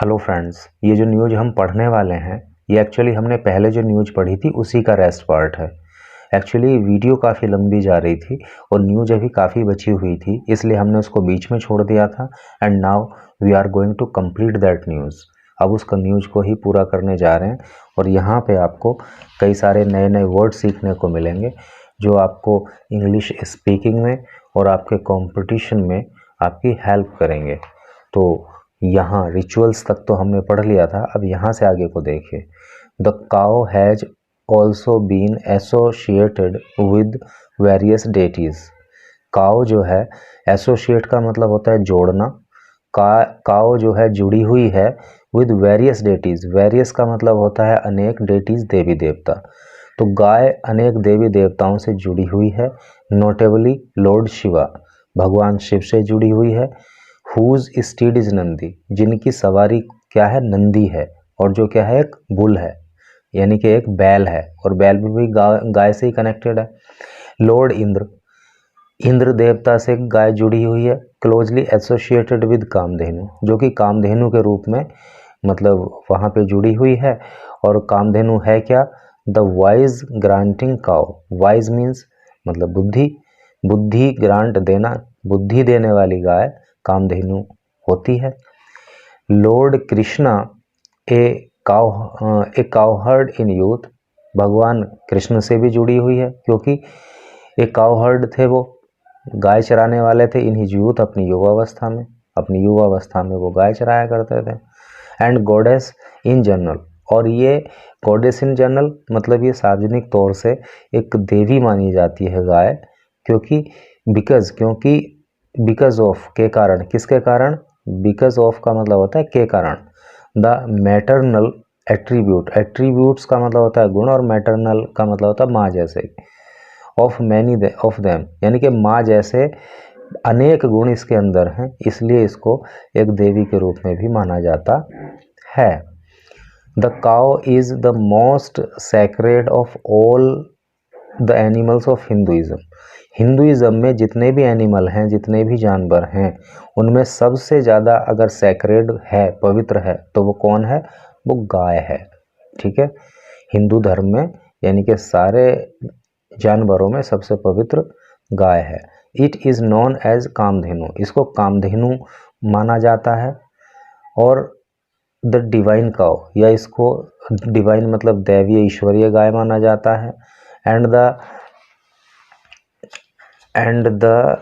Hello friends, ये जो news हम पढ़ने वाले हैं ये एक्चुअली हमने पहले जो न्यूज़ पढ़ी थी उसी का रेस्ट पार्ट है। एक्चुअली वीडियो काफ़ी लंबी जा रही थी और न्यूज़ अभी काफ़ी बची हुई थी, इसलिए हमने उसको बीच में छोड़ दिया था। And now we are going to complete that news. अब उसका न्यूज़ को ही पूरा करने जा रहे हैं और यहाँ पे आपको कई सारे नए नए वर्ड सीखने को मिलेंगे जो आपको इंग्लिश स्पीकिंग में और आपके कॉम्पिटिशन में आपकी हेल्प करेंगे। तो यहाँ रिचुअल्स तक तो हमने पढ़ लिया था, अब यहाँ से आगे को देखिए। The cow has also been associated with various deities. Cow जो है, एसोशिएट का मतलब होता है जोड़ना। काउ जो है जुड़ी हुई है विद वेरियस डेटीज। वेरियस का मतलब होता है अनेक, डेटीज देवी देवता। तो गाय अनेक देवी देवताओं से जुड़ी हुई है। नोटेबली लॉर्ड शिवा, भगवान शिव से जुड़ी हुई है। हुज स्टीड इज नंदी, जिनकी सवारी क्या है, नंदी है। और जो क्या है, एक बुल है, यानी कि एक बैल है, और बैल भी गाय से ही कनेक्टेड है। लॉर्ड इंद्र, इंद्र देवता से गाय जुड़ी हुई है। क्लोजली एसोसिएटेड विद कामधेनु, जो कि कामधेनु के रूप में मतलब वहाँ पे जुड़ी हुई है। और कामधेनु है क्या, the wise granting cow. Wise means मतलब बुद्धि, बुद्धि ग्रांट देना, बुद्धि देने वाली गाय कामधेनु होती है। Lord Krishna A cowherd in youth, भगवान कृष्ण से भी जुड़ी हुई है, क्योंकि एक काउहर्ड थे, वो गाय चराने वाले थे इन हिज यूथ, अपनी युवावस्था में वो गाय चराया करते थे। एंड गॉडेस इन जनरल, और ये गॉडेस इन जनरल मतलब ये सार्वजनिक तौर से एक देवी मानी जाती है गाय, क्योंकि क्योंकि बिकॉज ऑफ के कारण, किसके कारण, बिकॉज ऑफ का मतलब होता है के कारण। द मैटरनल एट्रीब्यूट, एट्रीब्यूट्स का मतलब होता है गुण, और मैटरनल का मतलब होता है माँ जैसे। ऑफ मैनी ऑफ देम, यानी कि माँ जैसे अनेक गुण इसके अंदर हैं, इसलिए इसको एक देवी के रूप में भी माना जाता है। The cow is the most sacred of all the animals of Hinduism. Hinduism में जितने भी एनिमल हैं, जितने भी जानवर हैं, उनमें सबसे ज़्यादा अगर सैक्रेड है, पवित्र है, तो वो कौन है, वो गाय है। ठीक है, हिंदू धर्म में यानी कि सारे जानवरों में सबसे पवित्र गाय है। It is known as Kamadhenu, इसको कामधेनु माना जाता है। और द डिवाइन काउ, या इसको डिवाइन मतलब दैवीय ईश्वरीय गाय माना जाता है। And the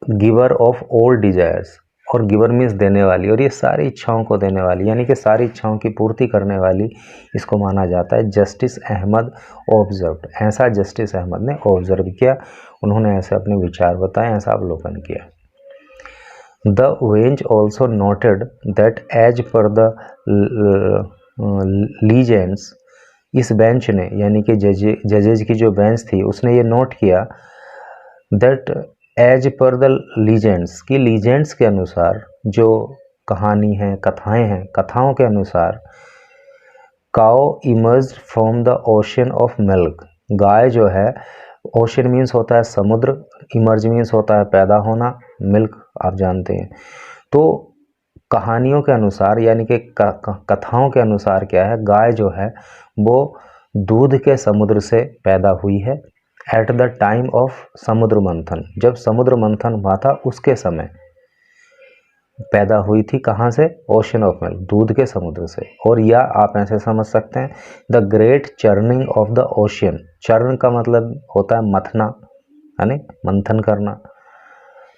giver of all desires, और गिवर मीन्स देने वाली, और ये सारी इच्छाओं को देने वाली, यानी कि सारी इच्छाओं की पूर्ति करने वाली, इसको माना जाता है। जस्टिस अहमद ऑब्जर्व्ड, ऐसा जस्टिस अहमद ने ऑब्जर्व किया, उन्होंने ऐसे अपने विचार बताए, ऐसा अवलोकन किया। The bench also noted that as per the legends, इस बेंच ने यानी कि जजेज की जो बेंच थी उसने ये नोट किया that as per the legends, की लीजेंड्स के अनुसार, जो कहानी है, कथाएं हैं, कथाओं के अनुसार, cow emerge from the ocean of milk, गाय जो है, ओशन मीन्स होता है समुद्र, इमर्ज मीन्स होता है पैदा होना, मिल्क आप जानते हैं। तो कहानियों के अनुसार यानी कि कथाओं के अनुसार क्या है, गाय जो है वो दूध के समुद्र से पैदा हुई है। एट द टाइम ऑफ समुद्र मंथन, जब समुद्र मंथन हुआ था उसके समय पैदा हुई थी, कहाँ से, ओशन ऑफ मिल्क, दूध के समुद्र से। और या आप ऐसे समझ सकते हैं, the great churning of the ocean, churn का मतलब होता है मथना, यानी मंथन करना,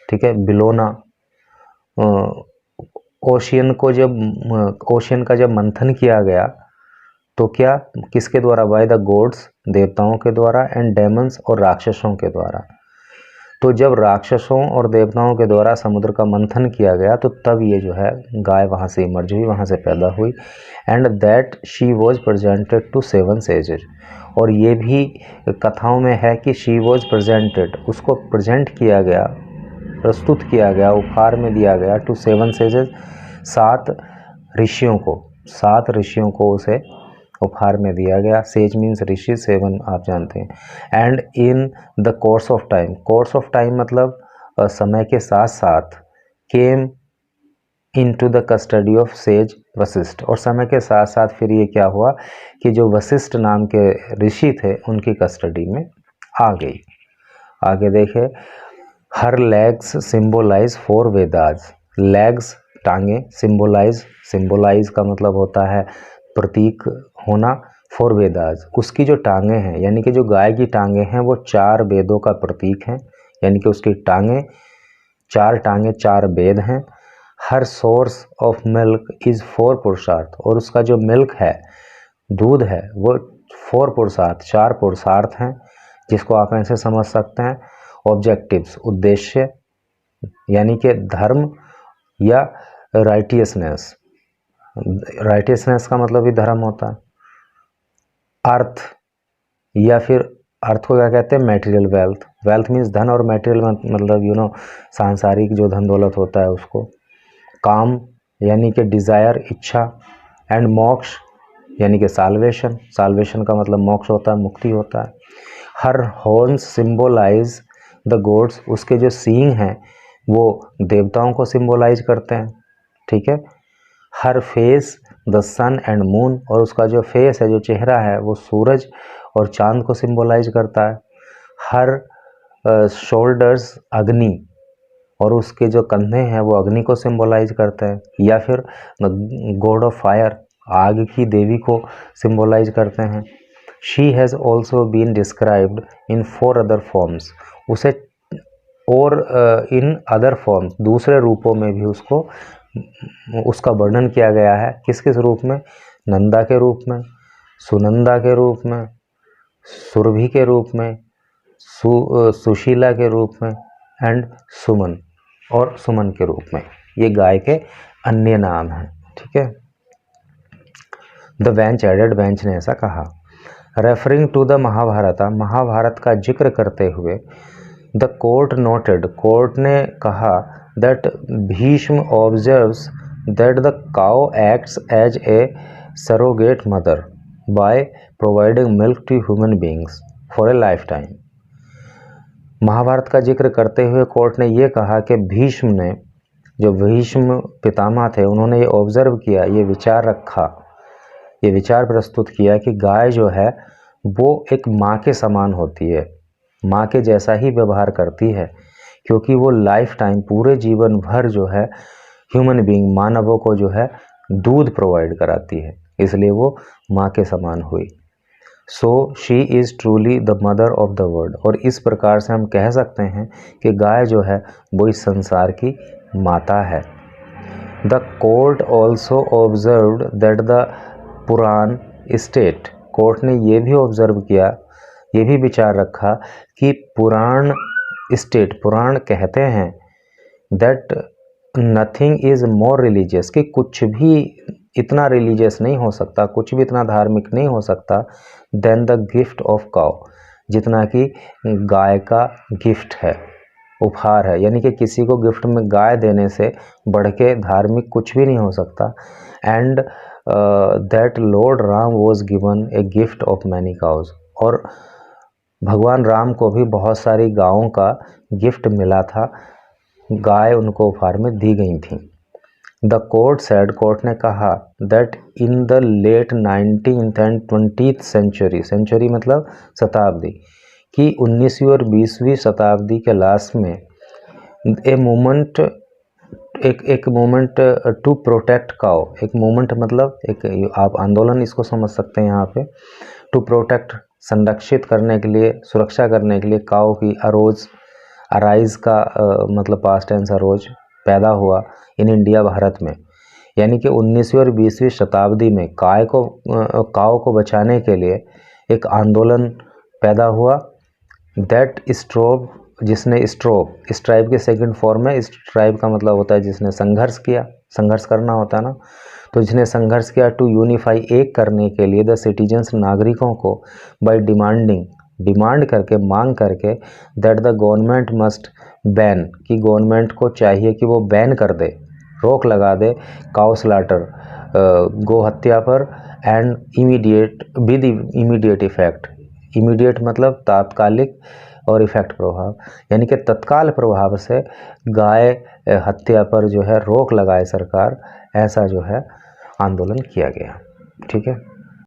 ठीक है, बिलोना। ओशियन का जब मंथन किया गया तो क्या, किसके द्वारा, बाय द गॉड्स, देवताओं के द्वारा, एंड डेमन्स, और राक्षसों के द्वारा। तो जब राक्षसों और देवताओं के द्वारा समुद्र का मंथन किया गया तो तब ये जो है गाय वहाँ से इमर्ज हुई, वहाँ से पैदा हुई। And that she was presented to 7 sages, और ये भी कथाओं में है कि शी वॉज प्रेजेंटेड, उसको प्रेजेंट किया गया, प्रस्तुत किया गया, उपहार में दिया गया, टू 7 सेजेस, 7 ऋषियों को उसे उपहार में दिया गया। सेज मीन्स ऋषि, 7 आप जानते हैं। And in the course of time, course of time मतलब समय के साथ साथ, came into the custody of says Vashishtha. और समय के साथ साथ फिर ये क्या हुआ कि जो वशिष्ठ नाम के ऋषि थे उनकी कस्टडी में आ गई। आगे देखे, हर लेग्स सिंबोलाइज 4 वेदास। लेग्स टांगे, सिंबोलाइज का मतलब होता है प्रतीक होना, 4 वेदास उसकी जो टांगे हैं, यानी कि जो गाय की टांगे हैं वो 4 वेदों का प्रतीक हैं, यानी कि उसकी टांगे 4 वेद हैं। हर सोर्स ऑफ मिल्क इज 4 पुरुषार्थ, और उसका जो मिल्क है, दूध है, वो 4 पुरुषार्थ 4 पुरुषार्थ हैं, जिसको आप ऐसे समझ सकते हैं ऑब्जेक्टिव्स उद्देश्य, यानी कि धर्म या राइटियसनेस। राइटियसनेस का मतलब भी धर्म होता है। अर्थ, या फिर अर्थ को क्या कहते हैं, मटेरियल वेल्थ। वेल्थ मीन्स धन, और मटेरियल मतलब सांसारिक जो धन दौलत होता है उसको। काम यानी कि डिज़ायर, इच्छा। एंड मोक्ष यानी कि साल्वेशन। साल्वेशन का मतलब मोक्ष होता है, मुक्ति होता है। हर हॉर्न्स सिंबोलाइज द गॉड्स, उसके जो सींग हैं वो देवताओं को सिंबोलाइज करते हैं, ठीक है। Her face the sun and moon, और उसका जो फेस है, जो चेहरा है, वो सूरज और चांद को सिंबोलाइज करता है। हर शोल्डर्स अग्नि, और उसके जो कंधे हैं वो अग्नि को सिंबोलाइज करते हैं। या फिर गॉड ऑफ फायर, आग की देवी को सिंबोलाइज करते हैं। She has also been described in 4 other forms, उसे और इन अदर फॉर्म्स, दूसरे रूपों में भी उसका वर्णन किया गया है। किस किस रूप में, नंदा के रूप में, सुनंदा के रूप में, सुरभि के रूप में, सुशीला के रूप में, एंड सुमन, और सुमन के रूप में। ये गाय के अन्य नाम हैं, ठीक है। द बेंच एडेड, बेंच ने ऐसा कहा, रेफरिंग टू द महाभारता, महाभारत का जिक्र करते हुए, द कोर्ट नोटेड, कोर्ट ने कहा, that Bhishma observes that the cow acts as a surrogate mother by providing milk to human beings for a lifetime. Mahabharata का जिक्र करते हुए कोर्ट ने ये कहा कि भीष्म ने, जो भीष्म पितामह थे, उन्होंने ये ऑब्जर्व किया, ये विचार रखा, ये विचार प्रस्तुत किया कि गाय जो है वो एक माँ के समान होती है, माँ के जैसा ही व्यवहार करती है, क्योंकि वो लाइफ टाइम, पूरे जीवन भर जो है ह्यूमन बीइंग, मानवों को जो है दूध प्रोवाइड कराती है, इसलिए वो माँ के समान हुई। So she is truly the mother of the world, और इस प्रकार से हम कह सकते हैं कि गाय जो है वो इस संसार की माता है। The court also observed that the Purana state, court ने ये भी ऑब्जर्व किया, ये भी विचार रखा कि पुराण स्टेट, पुराण कहते हैं, that nothing is more religious, कि कुछ भी इतना रिलीजियस नहीं हो सकता, कुछ भी इतना धार्मिक नहीं हो सकता, then the gift of cow, जितना कि गाय का गिफ्ट है, उपहार है, यानी कि किसी को गिफ्ट में गाय देने से बढ़ के धार्मिक कुछ भी नहीं हो सकता। And that lord Ram was given a gift of many cows, और भगवान राम को भी बहुत सारी गायों का गिफ्ट मिला था, गाय उनको उपहार में दी गई थी। द कोर्ट सेड, कोर्ट ने कहा, that in the late 19th and 20th century, century मतलब शताब्दी, कि 19वीं और 20वीं शताब्दी के लास्ट में ए मूवमेंट, एक मूवमेंट टू प्रोटेक्ट काउ, एक मूवमेंट मतलब एक, आप आंदोलन इसको समझ सकते हैं यहाँ पे, टू प्रोटेक्ट, संरक्षित करने के लिए, सुरक्षा करने के लिए काउ की अराइज का मतलब पास्ट टेंस अरोज, पैदा हुआ इन इंडिया, भारत में। यानी कि 19वीं और 20वीं शताब्दी में काउ को बचाने के लिए एक आंदोलन पैदा हुआ। दैट स्ट्रोव, जिसने स्ट्राइव के सेकंड फॉर्म है, स्ट्राइव का मतलब होता है जिसने संघर्ष किया, संघर्ष करना होता है ना, तो जिसने संघर्ष किया टू यूनिफाई, एक करने के लिए, द सिटीजन्स, नागरिकों को, बाय डिमांड करके, मांग करके, that the government must ban, कि गवर्नमेंट को चाहिए कि वो बैन कर दे, रोक लगा दे काउ स्लाटर, गौ हत्या पर, and immediate, with immediate effect, immediate मतलब तात्कालिक, और इफेक्ट प्रभाव, यानी कि तत्काल प्रभाव से गाय हत्या पर जो है रोक लगाए सरकार, ऐसा जो है आंदोलन किया गया। ठीक है।